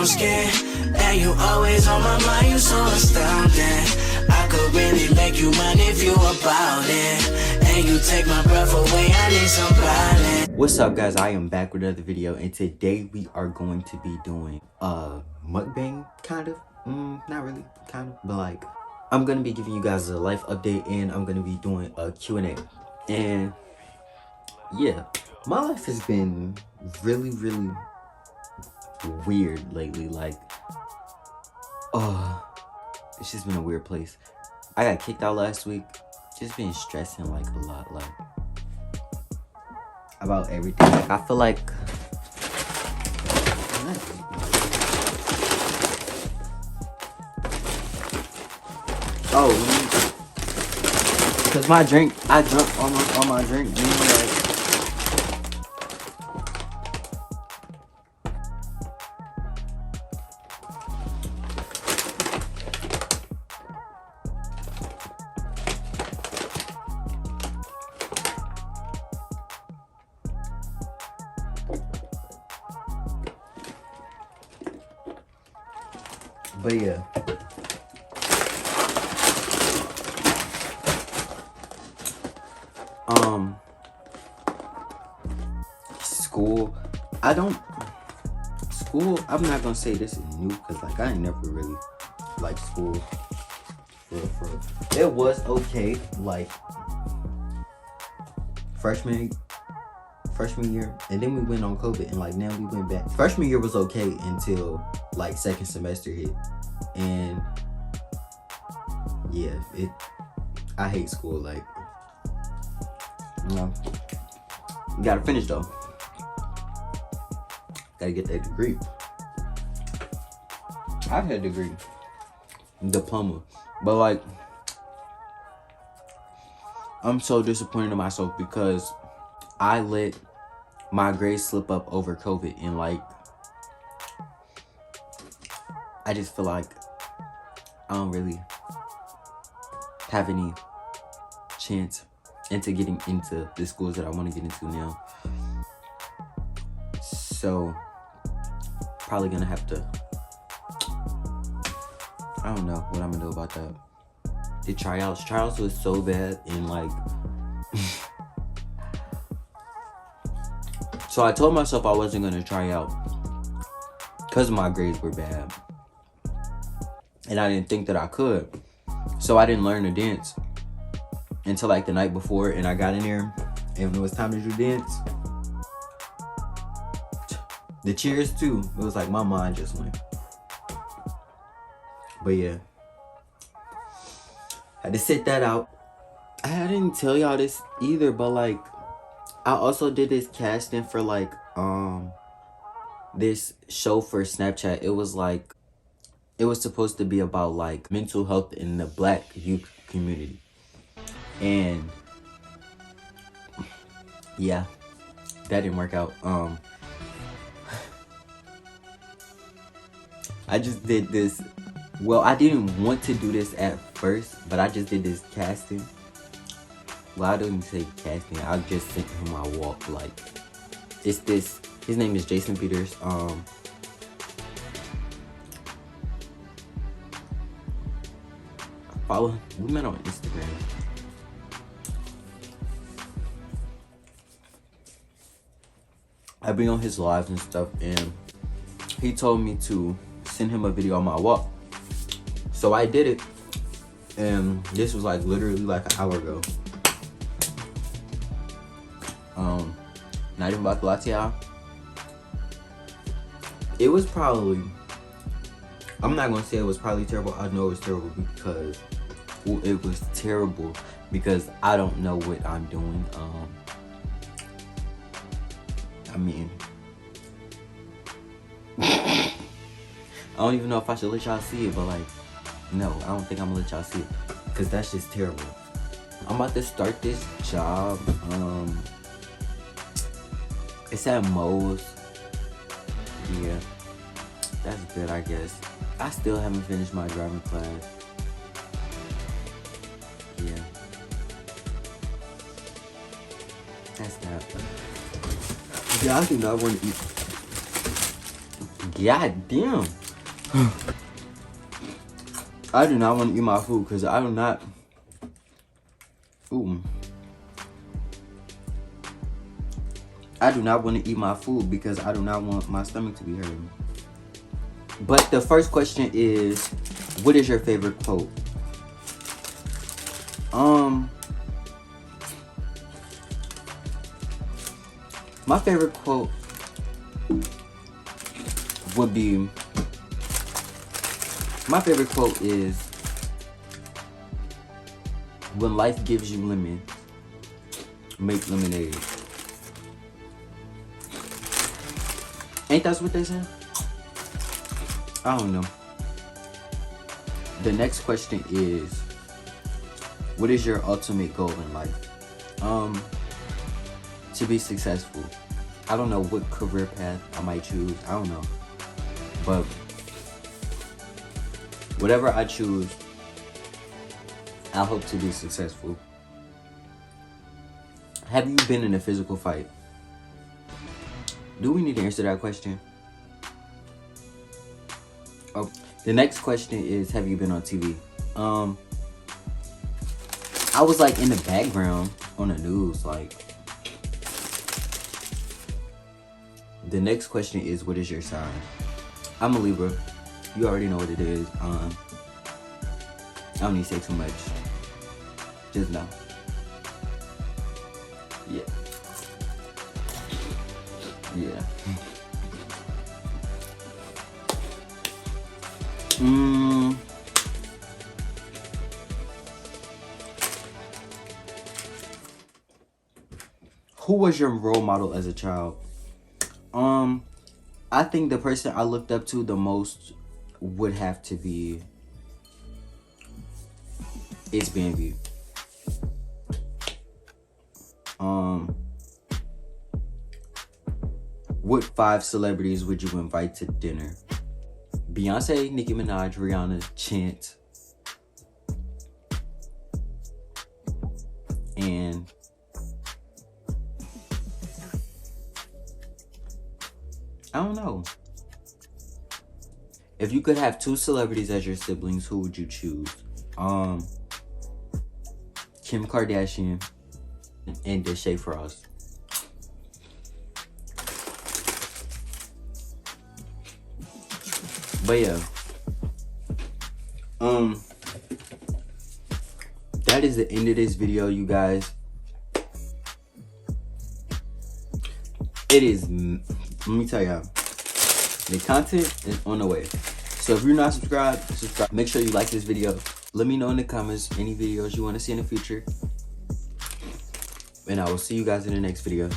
brown skin. And you always on my mind, you so astounding. I could really make you mine if you about it. And you take my breath away, I need some balance. What's up, guys? I am back with another video, and today we are going to be doing a mukbang, kind of. Not really, kind of, but like, I'm gonna be giving you guys a life update, and I'm gonna be doing a Q&A. And yeah, my life has been really weird lately. Like, it's just been a weird place. I got kicked out last week. Just been stressing like a lot, like about everything. Like, I feel like because my drink, I drunk on my drink, you know, like, but yeah. School, I'm not gonna say this is new, because like I ain't never really liked school for real. It was okay like freshman year, and then we went on COVID, and like now we went back. Freshman year was okay until like second semester hit, and yeah, I hate school. Like, you know, you gotta finish though. Gotta get that degree. I've had a degree, diploma, but like, I'm so disappointed in myself because I let my grades slip up over COVID, and like, I just feel like I don't really have any chance into getting into the schools that I want to get into now. So probably gonna have to, I don't know what I'm gonna do about that. The tryouts was so bad, and like so I told myself I wasn't gonna try out because my grades were bad, and I didn't think that I could, so I didn't learn to dance until like the night before, and I got in there, and when it was time to do dance, the cheers too, it was like my mind just went. But yeah, had to sit that out. I didn't tell y'all this either, but like, I also did this casting for like this show for Snapchat. It was like, it was supposed to be about like mental health in the Black youth community, and yeah, that didn't work out. I just did this. Well, I didn't want to do this at first, but I just did this casting. Well, I don't even say casting. I just sent him my walk. Like, it's this. His name is Jason Peters. Follow him. We met on Instagram. I've been on his lives and stuff, and he told me to send him a video on my walk. So I did it, and this was like literally like an hour ago. Not even about to lie to y'all, it was probably, I'm not gonna say it was probably terrible. I know it was terrible because, well, it was terrible because I don't know what I'm doing. I mean, I don't even know if I should let y'all see it, but like, no, I don't think I'm gonna let y'all see it, because that's just terrible. I'm about to start this job. It's at Moe's. Yeah, that's good, I guess. I still haven't finished my driving class. Yeah, that's that. Yeah, I do not want to God damn. I do not want to eat my food because I do not. Ooh. I do not want to eat my food because I do not want my stomach to be hurting. But the first question is, what is your favorite quote? My favorite quote would be, my favorite quote is, when life gives you lemons, make lemonade. Ain't that what they said? I don't know. The next question is, what is your ultimate goal in life? To be successful. I don't know what career path I might choose. I don't know. But whatever I choose, I hope to be successful. Have you been in a physical fight? Do we need to answer that question? Oh, the next question is, have you been on TV? I was like in the background on the news, like. The next question is, what is your sign? I'm a Libra. You already know what it is. I don't need to say too much. Just know. Yeah. Yeah. Who was your role model as a child? I think the person I looked up to the most would have to be It's Bambi. What 5 celebrities would you invite to dinner? Beyonce, Nicki Minaj, Rihanna, Chance, and I don't know. If you could have 2 celebrities as your siblings, who would you choose? Kim Kardashian and Deshae Frost. But yeah, that is the end of this video, you guys. It is, let me tell y'all, the content is on the way. So if you're not subscribed, subscribe. Make sure you like this video. Let me know in the comments any videos you want to see in the future. And I will see you guys in the next video.